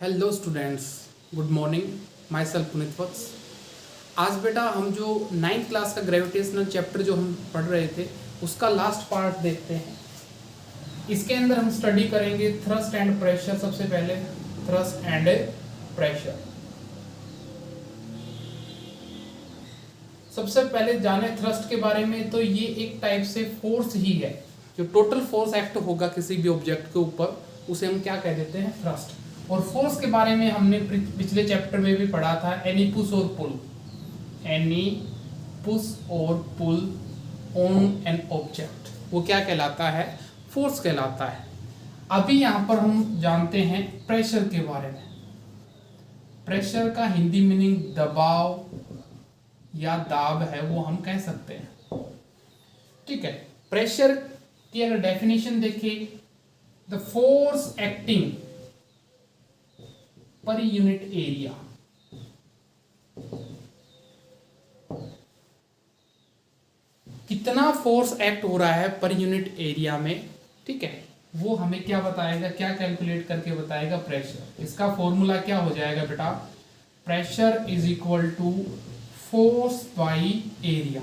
Hello students, good morning. Myself Puneet Vats. आज बेटा हम जो 9th क्लास का ग्रेविटेशनल चैप्टर जो हम पढ़ रहे थे उसका लास्ट पार्ट देखते हैं। इसके अंदर हम स्टडी करेंगे थ्रस्ट एंड प्रेशर। सबसे पहले थ्रस्ट एंड प्रेशर। सबसे पहले जाने थ्रस्ट के बारे में। तो ये एक टाइप से फोर्स ही है, जो टोटल फोर्स एक्ट होगा किसी भी ऑब्जेक्ट के ऊपर उसे हम क्या कह देते हैं, थ्रस्ट। और फोर्स के बारे में हमने पिछले चैप्टर में भी पढ़ा था, एनी पुश और पुल। एनी पुश और पुल ऑन एन ऑब्जेक्ट, वो क्या कहलाता है, फोर्स कहलाता है। अभी यहाँ पर हम जानते हैं प्रेशर के बारे में। प्रेशर का हिंदी मीनिंग दबाव या दाब है, वो हम कह सकते हैं। ठीक है। प्रेशर की अगर डेफिनेशन देखें, the force acting per unit area. कितना फोर्स एक्ट हो रहा है पर यूनिट एरिया में, ठीक है, वो हमें क्या बताएगा, क्या कैलकुलेट करके बताएगा, प्रेशर। इसका फॉर्मूला क्या हो जाएगा बेटा, pressure is equal to force by area.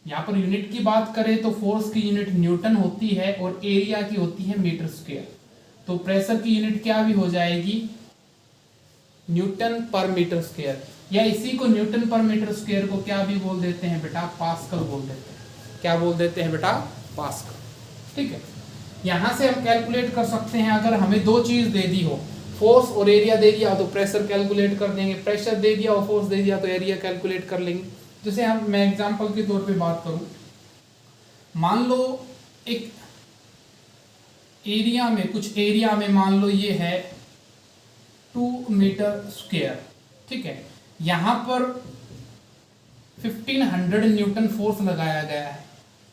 यहां पर यूनिट की बात करें तो फोर्स की यूनिट न्यूटन होती है और एरिया की होती है मीटर स्क्वायर। तो प्रेशर की यूनिट क्या भी हो जाएगी, न्यूटन पर मीटर स्क्वायर, या इसी को न्यूटन पर मीटर स्क्वायर को क्या भी बोल देते हैं बेटा, पास्कल बोल देते हैं। क्या बोल देते हैं बेटा, पास्कल। ठीक है। यहां से हम कैलकुलेट कर सकते हैं, अगर हमें दो चीज दे दी हो, फोर्स और एरिया दे दिया तो प्रेशर कैलकुलेट कर देंगे, प्रेशर दे दिया और फोर्स दे दिया तो एरिया कैलकुलेट कर लेंगे। जैसे मैं एग्जांपल के तौर पे बात करूं, मान लो एक एरिया में, कुछ एरिया में मान लो ये है 2 मीटर स्क्वायर। ठीक है। यहां पर 1500 न्यूटन फोर्स लगाया गया है,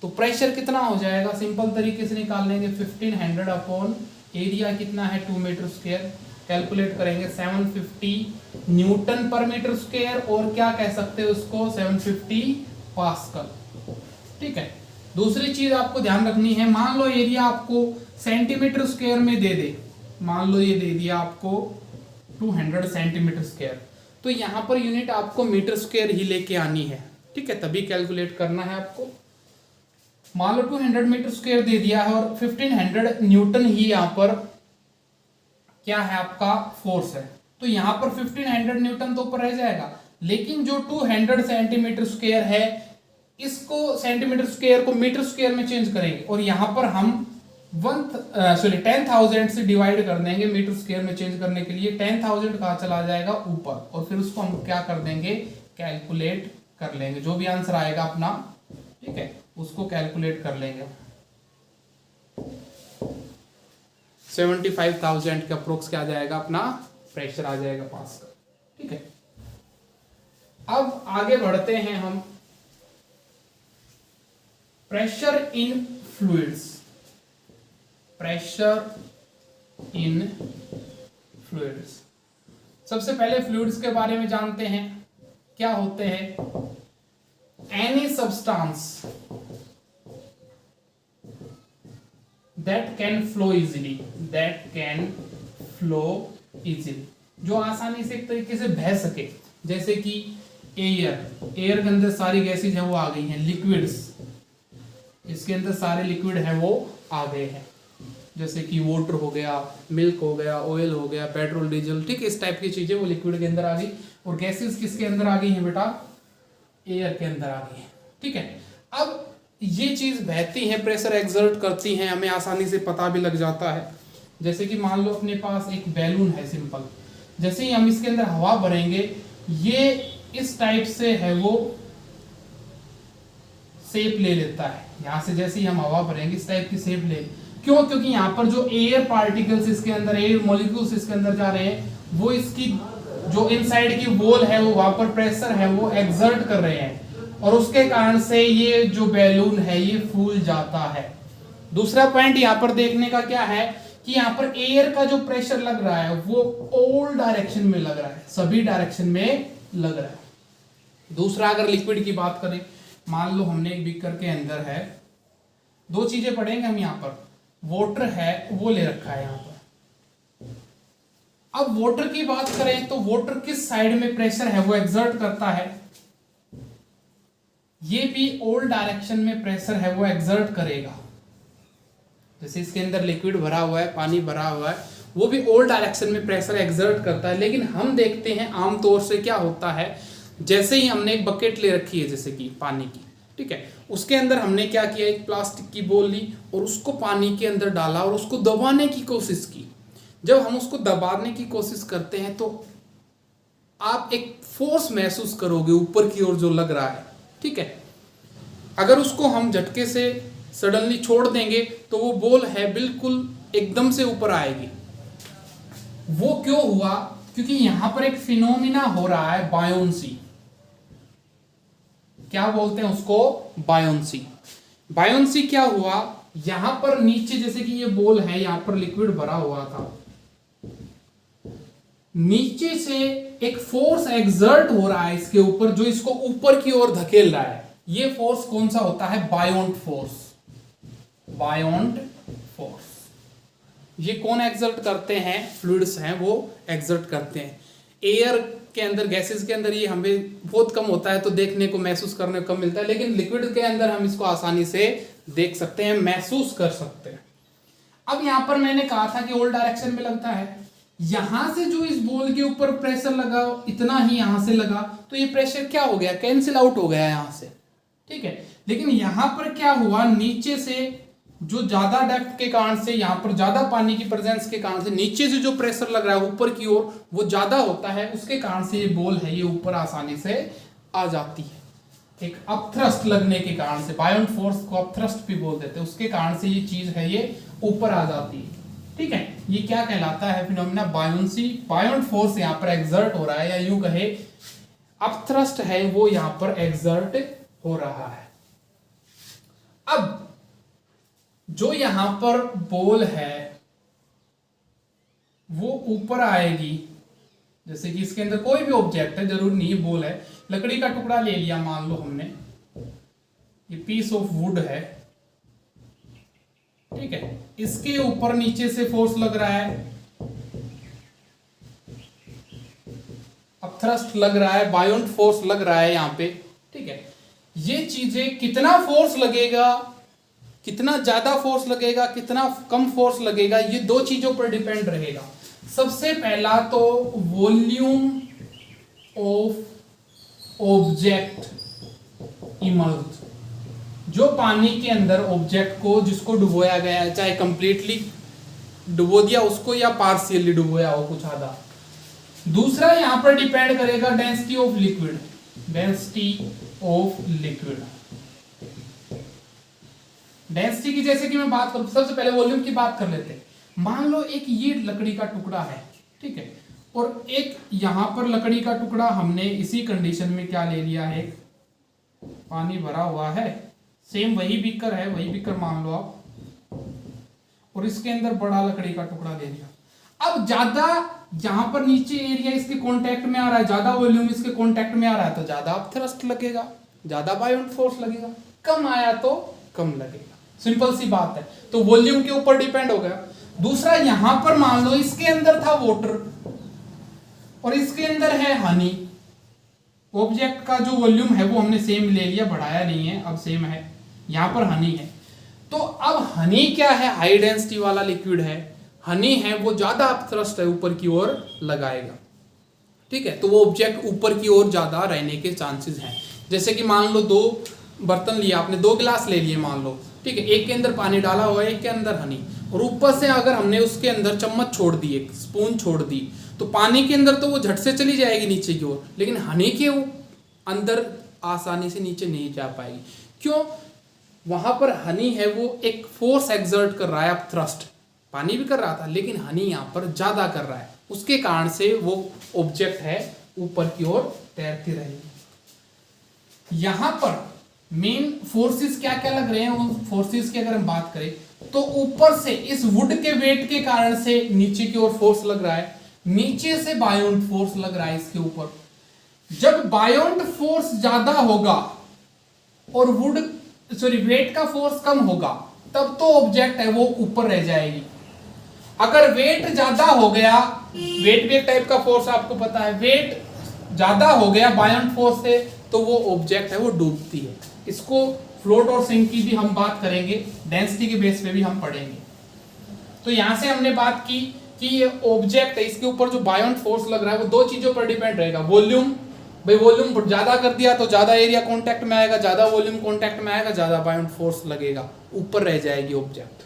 तो प्रेशर कितना हो जाएगा, सिंपल तरीके से निकाल लेंगे। 1500 अपॉन एरिया कितना है, 2 मीटर स्क्वायर, कैलकुलेट करेंगे 750 न्यूटन पर मीटर स्क्वायर, और क्या कह सकते हैं उसको, 750 पास्कल। ठीक है। दूसरी चीज आपको ध्यान रखनी है, मान लो एरिया आपको सेंटीमीटर स्क्वायर में दे दे, मान लो ये दे दिया आपको 200 सेंटीमीटर स्क्वायर, तो यहां पर यूनिट आपको मीटर स्क्वायर ही लेके आनी है। ठीक है, तभी कैलकुलेट करना है आपको। मान लो 200 मीटर स्क्वायर दे दिया है और 1500 न्यूटन ही यहां पर क्या है, आपका फोर्स है, तो यहां पर 1500 न्यूटन तो ऊपर रह जाएगा, लेकिन जो 200 सेंटीमीटर स्क्वायर है, इसको सेंटीमीटर स्क्वायर को मीटर स्क्वायर में चेंज करेंगे, और यहां पर हम 10,000 से डिवाइड कर देंगे मीटर स्क्वायर में चेंज करने के लिए। 10,000 कहाँ चला जाएगा, ऊपर, और फिर उसको हम क्या कर देंगे, कैलकुलेट कर लेंगे। जो भी आंसर आएगा अपना, ठीक है, उसको कैलकुलेट कर लेंगे। 75,000 का अप्रोक्स क्या आ जाएगा, अपना प्रेशर आ जाएगा पास का। ठीक है। अब आगे बढ़ते हैं हम, pressure in fluids. Pressure in fluids. सबसे पहले फ्लूइड्स के बारे में जानते हैं, क्या होते हैं, any substance that can flow easily, that can flow easily, जो आसानी से एक तरीके से बह सके। जैसे कि एयर के अंदर सारी गैसेज है वो आ गई हैं, लिक्विड्स, इसके अंदर सारे लिक्विड है वो आ गए हैं, जैसे कि वाटर हो गया, मिल्क हो गया, ऑयल हो गया, पेट्रोल, डीजल, ठीक है, इस टाइप की चीजें वो लिक्विड के अंदर आ गई। और गैसेस किसके अंदर आ गई हैं बेटा, एयर के अंदर आ गई है। ठीक है। अब ये चीज बहती है, प्रेशर एक्सर्ट करती है, हमें आसानी से पता भी लग जाता है। जैसे कि मान लो अपने पास एक बैलून है सिंपल, जैसे ही हम इसके अंदर हवा भरेंगे, ये इस टाइप से है वो शेप ले लेता है। यहां से जैसे ही हम हवा भरेंगे इस टाइप की शेप ले, क्यों, क्योंकि यहाँ पर जो एयर पार्टिकल्स इसके अंदर, एयर मॉलिक्यूल्स इसके अंदर जा रहे हैं, वो इसकी जो इनसाइड की वॉल है, वो वहां पर प्रेशर है वो एक्सर्ट कर रहे हैं, और उसके कारण से ये जो बैलून है ये फूल जाता है। दूसरा पॉइंट यहाँ पर देखने का क्या है कि यहाँ पर एयर का जो प्रेशर लग रहा है वो ऑल डायरेक्शन में लग रहा है, सभी डायरेक्शन में लग रहा है। दूसरा, अगर लिक्विड की बात करें, मान लो हमने एक बीकर के अंदर है, दो चीजें पढ़ेंगे हम यहाँ पर, वाटर है वो ले रखा है यहाँ पर, अब वाटर की बात करें तो वाटर किस साइड में प्रेशर है वो एग्जर्ट करता है, ये भी ऑल डायरेक्शन में प्रेशर है वो एग्जर्ट करेगा। जैसे इसके अंदर लिक्विड भरा हुआ है, पानी भरा हुआ है, वो भी ऑल डायरेक्शन में प्रेशर एग्जर्ट करता है। लेकिन हम देखते हैं आमतौर से क्या होता है, जैसे ही हमने एक बकेट ले रखी है जैसे कि पानी की, ठीक है, उसके अंदर हमने क्या किया, एक प्लास्टिक की बोल ली और उसको पानी के अंदर डाला और उसको दबाने की कोशिश की। जब हम उसको दबाने की कोशिश करते हैं तो आप एक फोर्स महसूस करोगे ऊपर की ओर जो लग रहा है, ठीक है। अगर उसको हम झटके से सडनली छोड़ देंगे तो वो बॉल है बिल्कुल एकदम से ऊपर आएगी। वो क्यों हुआ, क्योंकि यहां पर एक फिनोमिना हो रहा है, बायोन्सी। क्या बोलते हैं उसको, बायोन्सी। बायोन्सी क्या हुआ, यहां पर नीचे जैसे कि ये बॉल है, यहां पर लिक्विड भरा हुआ था, नीचे से एक फोर्स एक्सर्ट हो रहा है इसके ऊपर जो इसको ऊपर की ओर धकेल रहा है। ये फोर्स कौन सा होता है, बायोंट फोर्स। बायोंट फोर्स ये कौन एक्सर्ट करते हैं, फ्लूइड्स हैं वो एक्सर्ट करते हैं। एयर के अंदर, गैसेस के अंदर ये हमें बहुत कम होता है तो देखने को, महसूस करने को कम मिलता है, लेकिन लिक्विड के अंदर हम इसको आसानी से देख सकते हैं, महसूस कर सकते हैं। अब यहां पर मैंने कहा था कि ऑल डायरेक्शन में लगता है, यहां से जो इस बॉल के ऊपर प्रेशर लगा इतना ही यहां से लगा, तो ये प्रेशर क्या हो गया, कैंसिल आउट हो गया यहां से, ठीक है। लेकिन यहां पर क्या हुआ, नीचे से जो ज्यादा डेप्थ के कारण से, यहां पर ज्यादा पानी की प्रेजेंस के कारण से नीचे से जो प्रेशर लग रहा है ऊपर की ओर वो ज्यादा होता है, उसके कारण से ये बॉल है ये ऊपर आसानी से आ जाती है। एक अपथ्रस्ट लगने के कारण से, बायोंट फोर्स को अपथ्रस्ट भी बोल देते हैं, उसके कारण से ये चीज है ये ऊपर आ जाती है, ठीक है। ये क्या कहलाता है, फिनोमिना बायोन्सी। बायोंट फोर्स यहां पर एक्सर्ट हो रहा है, या यूं कहे अपथ्रस्ट है वो यहां पर एक्सर्ट हो रहा है। अब जो यहां पर बॉल है वो ऊपर आएगी, जैसे कि इसके अंदर कोई भी ऑब्जेक्ट है, जरूर नहीं बॉल है, लकड़ी का टुकड़ा ले लिया मान लो हमने, ये पीस ऑफ वुड है, ठीक है, इसके ऊपर नीचे से फोर्स लग रहा है, अपथ्रस्ट लग रहा है, बायोंट फोर्स लग रहा है यहां पे, ठीक है। ये चीजें कितना फोर्स लगेगा, कितना ज्यादा फोर्स लगेगा, कितना कम फोर्स लगेगा, ये दो चीजों पर डिपेंड रहेगा। सबसे पहला तो वॉल्यूम ऑफ ऑब्जेक्ट इमर्ज्ड, जो पानी के अंदर ऑब्जेक्ट को, जिसको डुबोया गया है, चाहे कंप्लीटली डुबो दिया उसको या पार्शियली डुबोया हो कुछ आधा। दूसरा यहां पर डिपेंड करेगा density of liquid, density of liquid. Density की जैसे कि मैं बात करूं, सबसे पहले वॉल्यूम की बात कर लेते हैं। मान लो एक ये लकड़ी का टुकड़ा है, ठीक है, और एक यहां पर लकड़ी का टुकड़ा हमने इसी कंडीशन में क्या ले लिया है, पानी भरा हुआ है, सेम वही बीकर है, वही बीकर मान लो आप, और इसके अंदर बड़ा लकड़ी का टुकड़ा ले लिया। अब ज्यादा यहां पर नीचे एरिया इसके कांटेक्ट में आ रहा है, ज्यादा वॉल्यूम इसके कांटेक्ट में आ रहा है, तो ज्यादा अपथ्रस्ट लगेगा, ज्यादा बायोंट फोर्स लगेगा। कम आया तो कम लगेगा, सिंपल सी बात है। तो वॉल्यूम के ऊपर डिपेंड हो गया। दूसरा, यहां पर मान लो इसके अंदर था वाटर और इसके अंदर है हनी, ऑब्जेक्ट का जो वॉल्यूम है वो हमने सेम ले लिया, बढ़ाया नहीं है, अब सेम है, यहां पर हनी है। तो अब हनी क्या है, हाई डेंसिटी वाला लिक्विड है, हनी है वो ज्यादा अपथ्रस्ट है, ऊपर की ओर लगाएगा, ठीक है, तो वो ऑब्जेक्ट ऊपर की ओर ज्यादा रहने के चांसेस हैं। जैसे कि मान लो दो बर्तन लिया आपने, दो गिलास ले लिए मान लो, ठीक है, एक के अंदर पानी डाला हुआ है, एक के अंदर हनी, और ऊपर से अगर हमने उसके अंदर चम्मच छोड़ दी, एक स्पून छोड़ दी, तो पानी के अंदर तो वो झट से चली जाएगी नीचे की ओर, लेकिन हनी के अंदर आसानी से नीचे नहीं जा पाएगी। क्यों, वहां पर हनी है वो एक फोर्स एक्सर्ट कर रहा है, अब थ्रस्ट पानी भी कर रहा था, लेकिन हनी यहाँ पर ज्यादा कर रहा है, उसके कारण से वो ऑब्जेक्ट है ऊपर की ओर तैरती रहेगी। यहां पर मेन फोर्सेस क्या क्या लग रहे हैं, उन फोर्सेस की अगर हम बात करें तो ऊपर से इस वुड के वेट के कारण से नीचे की ओर फोर्स लग रहा है, नीचे से बायोंट फोर्स लग रहा है इसके ऊपर। जब बायोंट फोर्स ज्यादा होगा और वेट का फोर्स कम होगा, तब तो ऑब्जेक्ट है वो ऊपर रह जाएगी। अगर वेट ज्यादा हो गया, वेट भी एक टाइप का फोर्स आपको पता है, वेट ज्यादा हो गया बायोंट फोर्स से तो वो ऑब्जेक्ट है वो डूबती है। इसको फ्लोट और सिंक की भी हम बात करेंगे, डेंसिटी के बेस पे भी हम पढ़ेंगे। तो यहां से हमने बात की कि ये ऑब्जेक्ट है, इसके ऊपर जो बायोंट फोर्स लग रहा है वो दो चीजों पर डिपेंड रहेगा। वॉल्यूम, भाई वॉल्यूम ज्यादा कर दिया तो ज्यादा एरिया कांटेक्ट में आएगा, ज्यादा वॉल्यूम कांटेक्ट में आएगा, ज्यादा बायोंट फोर्स लगेगा, ऊपर रह जाएगी ऑब्जेक्ट।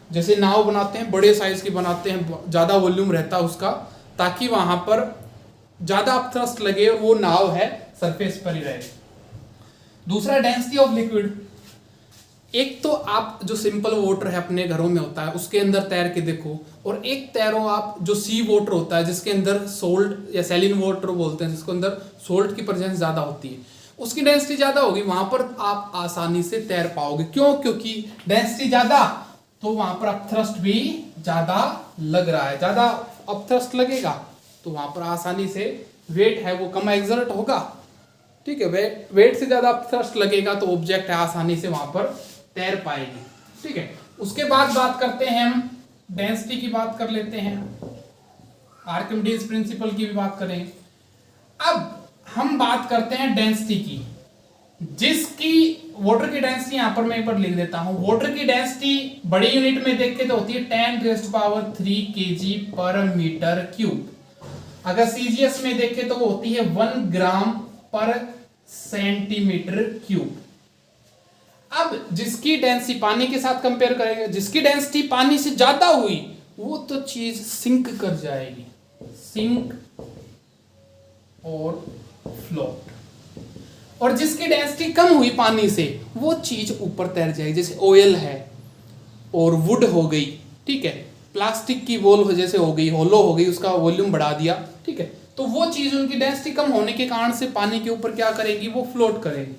जैसे नाव बनाते हैं, बड़े साइज की बनाते हैं, ज्यादा वॉल्यूम रहता है उसका, ताकि वहां पर ज्यादा अपथ्रस्ट लगे और वो नाव है सरफेस पर ही रहे। दूसरा डेंसिटी ऑफ लिक्विड। एक तो आप जो सिंपल वाटर है अपने घरों में होता है उसके अंदर तैर के देखो, और एक तैरो आप जो सी वाटर होता है जिसके अंदर सोल्ट या सैलिन वाटर बोलते हैं, जिसके अंदर सोल्ट की प्रेजेंस ज्यादा होती है, उसकी डेंसिटी ज्यादा होगी, वहां पर आप आसानी से तैर पाओगे। क्यों? क्योंकि डेंसिटी ज्यादा तो वहां पर अपथ्रस्ट भी ज्यादा लग रहा है, ज्यादा अपथ्रस्ट लगेगा तो वहां पर आसानी से वेट है वो कम एक्सर्ट होगा, ठीक है। वेट से ज्यादा अपथ्रस्ट लगेगा तो ऑब्जेक्ट है आसानी से वहां पर तैर पाएगी, ठीक है। उसके बाद बात करते हैं हम डेंसिटी की, बात कर लेते हैं, आर्किमिडीज प्रिंसिपल की भी बात करें। अब हम बात करते हैं डेंसिटी की, जिसकी वाटर की डेंसिटी यहां पर मैं एक बार लिख देता हूं। वाटर की डेंसिटी बड़ी यूनिट में देख के तो होती है 10⁻³ kg पर मीटर क्यूब। अगर सीजीएस में देखें तो वो होती है 1 ग्राम पर सेंटीमीटर क्यूब। अब जिसकी डेंसिटी पानी के साथ कंपेयर करेंगे, जिसकी डेंसिटी पानी से ज्यादा हुई वो तो चीज सिंक कर जाएगी, सिंक और फ्लोट, और जिसकी डेंसिटी कम हुई पानी से वो चीज ऊपर तैर जाएगी। जैसे ऑयल है और वुड हो गई, ठीक है, प्लास्टिक की बॉल जैसे हो गई, होलो हो गई, उसका वॉल्यूम बढ़ा दिया, ठीक है, तो वो चीज उनकी डेंसिटी कम होने के कारण से पानी के ऊपर क्या करेगी, वो फ्लोट करेगी।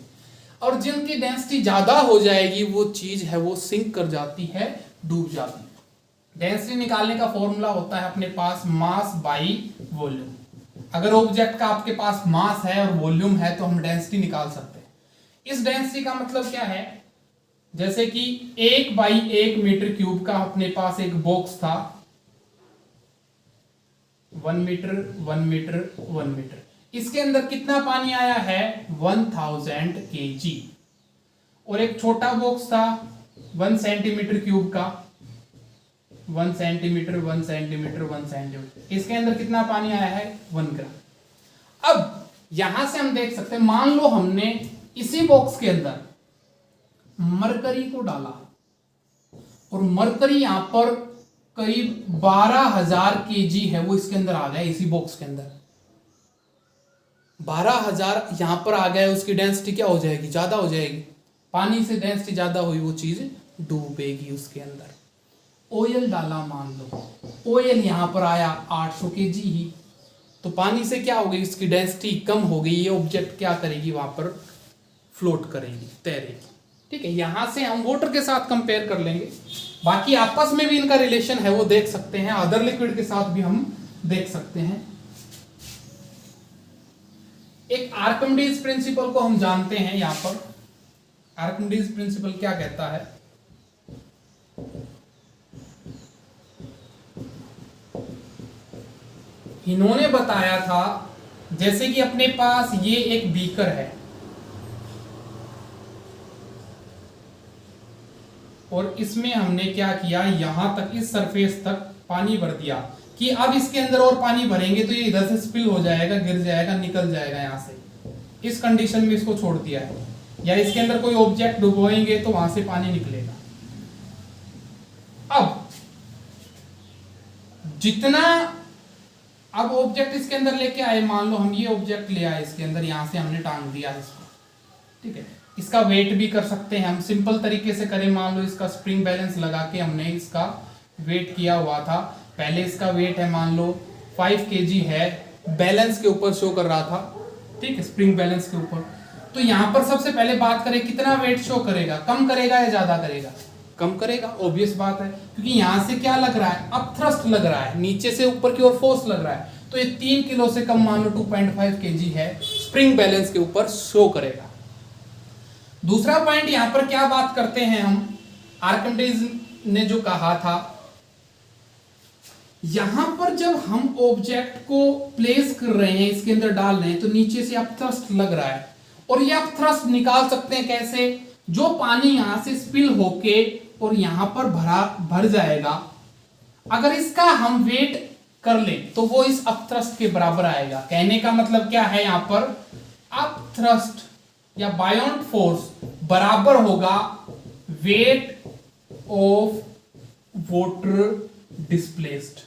और जिनकी डेंसिटी ज्यादा हो जाएगी वो चीज है वो सिंक कर जाती है, डूब जाती है। डेंसिटी निकालने का फॉर्मूला होता है अपने पास मास बाई वॉल्यूम। अगर ऑब्जेक्ट का आपके पास मास है और वॉल्यूम है तो हम डेंसिटी निकाल सकते हैं। इस डेंसिटी का मतलब क्या है, जैसे कि 1/1 मीटर क्यूब का अपने पास एक बॉक्स था, 1 मीटर 1 मीटर 1 मीटर, इसके अंदर कितना पानी आया है 1000 kg। और एक छोटा बॉक्स था 1 सेंटीमीटर क्यूब का, 1 सेंटीमीटर 1 सेंटीमीटर 1 सेंटीमीटर, इसके अंदर कितना पानी आया है 1 ग्राम। अब यहां से हम देख सकते हैं, मान लो हमने इसी बॉक्स के अंदर मरकरी को डाला और मरकरी यहां पर करीब 12,000 kg है वो इसके अंदर आ गया, इसी बॉक्स के अंदर 12,000 यहां पर आ गया, उसकी डेंसिटी क्या हो जाएगी, ज्यादा हो जाएगी। पानी से डेंसिटी ज्यादा हुई, वो चीज डूबेगी उसके अंदर। ऑयल डाला, मान लो ऑयल यहां पर आया 800 kg ही, तो पानी से क्या हो गई, इसकी डेंसिटी कम हो गई, ये ऑब्जेक्ट क्या करेगी, वहां पर फ्लोट करेगी, तैरेगी, ठीक है। यहां से हम वाटर के साथ कंपेयर कर लेंगे, बाकी आपस में भी इनका रिलेशन है वो देख सकते हैं, अदर लिक्विड के साथ भी हम देख सकते हैं। एक आर्किमिडीज प्रिंसिपल को हम जानते हैं, यहां पर आर्किमिडीज प्रिंसिपल क्या कहता है, इन्होंने बताया था जैसे कि अपने पास ये एक बीकर है और इसमें हमने क्या किया, यहां तक इस सरफेस तक पानी भर दिया कि अब इसके अंदर और पानी भरेंगे तो ये इधर से स्पिल हो जाएगा, गिर जाएगा, निकल जाएगा यहां से। इस कंडीशन में इसको छोड़ दिया है, या इसके अंदर कोई ऑब्जेक्ट डुबोएंगे तो वहां से पानी निकलेगा। अब जितना अब ऑब्जेक्ट इसके अंदर लेके आए, मान लो हम ये ऑब्जेक्ट ले आए इसके अंदर, यहां से हमने टांग दिया इसको, ठीक है। इसका वेट भी कर सकते हैं हम, सिंपल तरीके से करें, मान लो इसका स्प्रिंग बैलेंस लगा के हमने इसका वेट किया हुआ था। पहले इसका वेट है मान लो 5 kg है, बैलेंस के ऊपर शो कर रहा था, ठीक है, स्प्रिंग बैलेंस के ऊपर। तो यहां पर सबसे पहले बात करें कितना वेट शो करेगा, कम करेगा या ज्यादा करेगा, कम करेगा, ऑब्वियस बात है, क्योंकि यहां से क्या लग रहा है, अपथ्रस्ट लग रहा है, नीचे से ऊपर की ओर फोर्स लग रहा है, तो ये 3 किलो से कम मान लो 2.5 kg है, स्प्रिंग बैलेंस के ऊपर शो करेगा। दूसरा पॉइंट यहां पर क्या बात करते हैं हम, आर्किमिडीज ने जो कहा था यहां पर जब हम ऑब्जेक्ट को प्लेस कर रहे हैं, इसके अंदर डाल रहे हैं, तो नीचे से अपथ्रस्ट लग रहा है, और ये अपथ्रस्ट निकाल सकते हैं कैसे? जो पानी यहां से स्पिल होके और यहां पर भर जाएगा, अगर इसका हम वेट कर लें तो वो इस अपथ्रस्ट के बराबर आएगा। कहने का मतलब क्या है, यहां पर अपथ्रस्ट या बायोंट फोर्स बराबर होगा वेट ऑफ वाटर डिस्प्लेस्ड।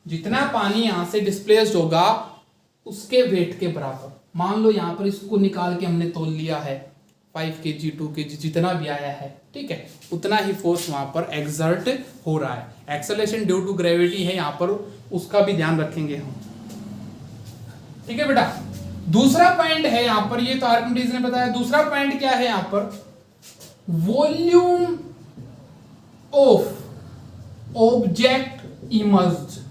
जितना पानी यहां से डिस्प्लेस्ड होगा उसके वेट के बराबर। मान लो यहां पर इसको निकाल के हमने तोल लिया है, 5 kg 2 kg जितना भी आया है, ठीक है, उतना ही फोर्स वहां पर एक्सर्ट हो रहा है। एक्सेलरेशन ड्यू टू ग्रेविटी है यहां पर, उसका भी ध्यान रखेंगे हम, ठीक है बेटा। दूसरा पॉइंट है यहां पर, ये तो आर्किमिडीज ने बताया। दूसरा पॉइंट क्या है यहां पर, वॉल्यूम ऑफ ऑब्जेक्ट इमर्ज्ड।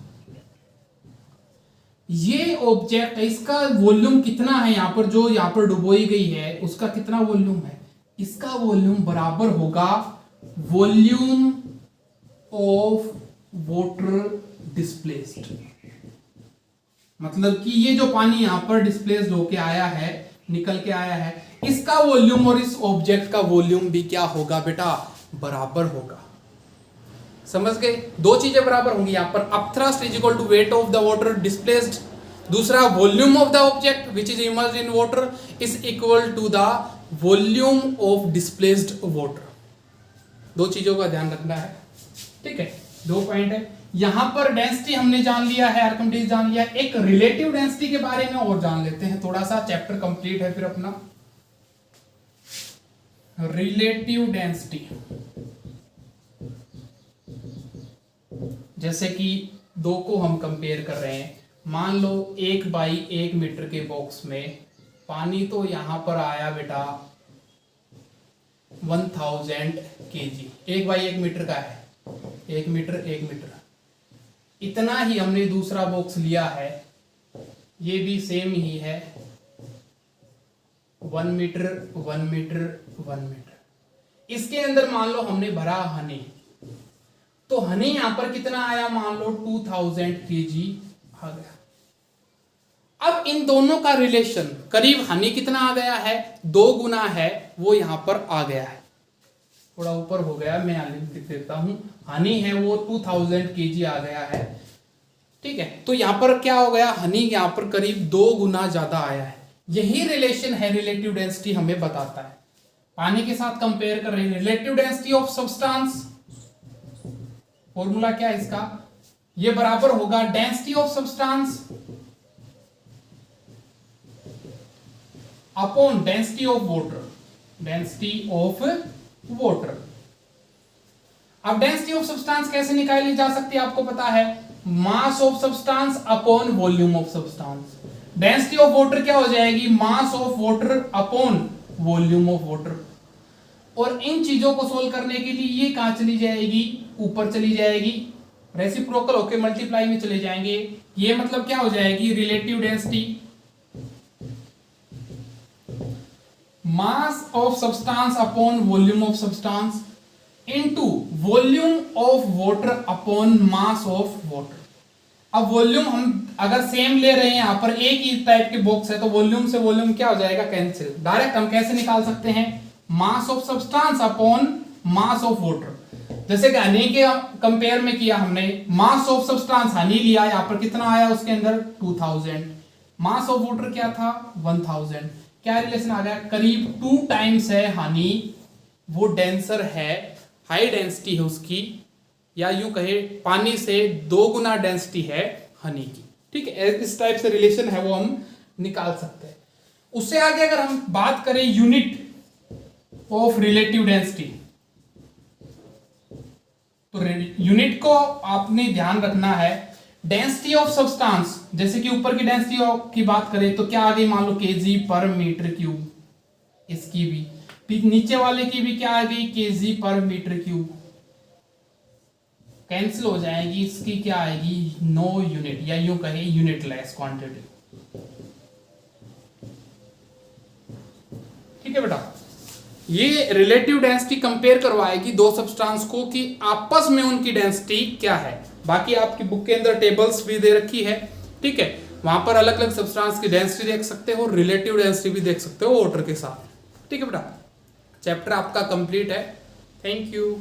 ये ऑब्जेक्ट है, इसका वॉल्यूम कितना है यहां पर, जो यहां पर डुबोई गई है उसका कितना वॉल्यूम है, इसका वॉल्यूम बराबर होगा वॉल्यूम ऑफ वाटर डिस्प्लेस्ड। मतलब कि ये जो पानी यहां पर डिस्प्लेस्ड होके आया है, निकल के आया है, इसका वॉल्यूम और इस ऑब्जेक्ट का वॉल्यूम भी क्या होगा बेटा, बराबर होगा। समझ गए? दो चीजें बराबर होंगी यहां पर, upthrust is equal to weight of the water displaced, दूसरा volume of the object which is immersed in water is equal to the volume of displaced water. दो चीजों का ध्यान रखना है, ठीक है। दो पॉइंट है यहां पर। डेंसिटी हमने जान लिया है, आर्किमिडीज जान लिया। एक रिलेटिव डेंसिटी के बारे में और जान लेते हैं, थोड़ा सा चैप्टर कंप्लीट है फिर अपना। रिलेटिव डेंसिटी, जैसे कि दो को हम कंपेयर कर रहे हैं, मान लो 1 बाई 1 मीटर के बॉक्स में पानी तो यहां पर आया बेटा 1000 kg, 1 बाई 1 मीटर का है, 1 मीटर 1 मीटर, इतना ही हमने दूसरा बॉक्स लिया है, ये भी सेम ही है, 1 मीटर 1 मीटर 1 मीटर। इसके अंदर मान लो हमने भरा हनी, तो हनी यहां पर कितना आया, मान लो 2000 kg आ गया। अब इन दोनों का रिलेशन करीब, हनी कितना आ गया है, 2 गुना है, वो यहां पर आ गया है, थोड़ा ऊपर हो गया, मैं लिख देता हूं, हनी है वो 2000 kg आ गया है, ठीक है। तो यहां पर क्या हो गया, हनी यहां पर करीब 2 गुना ज्यादा आया है। यही रिलेशन है, रिलेटिव डेंसिटी हमें बताता है। पानी के साथ कंपेयर कर रहे हैं, relative density of substance, formula क्या है इसका, ये बराबर होगा density of substance upon density of water, density of water. अब डेंसिटी ऑफ सब्सटेंस कैसे निकाली जा सकती है आपको पता है, mass of substance upon volume of substance. Density of water क्या हो जाएगी, mass of water upon volume of water. और इन चीजों को सोल्व करने के लिए ये कहां चली जाएगी, ऊपर चली जाएगी, रेसिप्रोकल होके मल्टीप्लाई में चले जाएंगे। ये मतलब क्या हो जाएगी, relative density mass of substance upon volume of substance into volume of water upon mass of water. अब वॉल्यूम हम अगर सेम ले रहे हैं, यहां पर एक ही टाइप के बॉक्स है, तो वॉल्यूम से वॉल्यूम क्या हो जाएगा, कैंसिल। डायरेक्ट हम कैसे निकाल सकते हैं, mass of substance upon mass of water. जैसे कि हनी के कंपेयर में किया हमने, मास ऑफ सब्सटेंस हनी लिया, यहां पर कितना आया उसके अंदर 2000, मास ऑफ वाटर क्या था 1000। क्या रिलेशन आ गया, करीब 2 टाइम्स है हनी, वो डेंसर है, हाई डेंसिटी है उसकी, या यूं कहे पानी से 2 गुना डेंसिटी है हनी की, ठीक है। इस टाइप से रिलेशन है वो हम निकाल सकते हैं। उससे आगे अगर हम बात करें यूनिट ऑफ रिलेटिव डेंसिटी, तो यूनिट को आपने ध्यान रखना है। डेंसिटी ऑफ सब्सटेंस, जैसे कि ऊपर की डेंसिटी की बात करें तो क्या आ गई, मान लो केजी पर मीटर क्यूब, इसकी भी नीचे वाले की भी क्या आ गई, केजी पर मीटर क्यूब, कैंसिल हो जाएगी, इसकी क्या आएगी, नो यूनिट, या यूं कहे यूनिटलेस क्वांटिटी, ठीक है बेटा। ये रिलेटिव डेंसिटी कंपेयर करवाएगी दो सब्सटेंस को कि आपस में उनकी डेंसिटी क्या है। बाकी आपकी बुक के अंदर टेबल्स भी दे रखी है, ठीक है, वहां पर अलग अलग सब्सटेंस की डेंसिटी देख सकते हो, रिलेटिव डेंसिटी भी देख सकते हो वाटर के साथ। ठीक है बेटा, चैप्टर आपका कंप्लीट है। Thank you.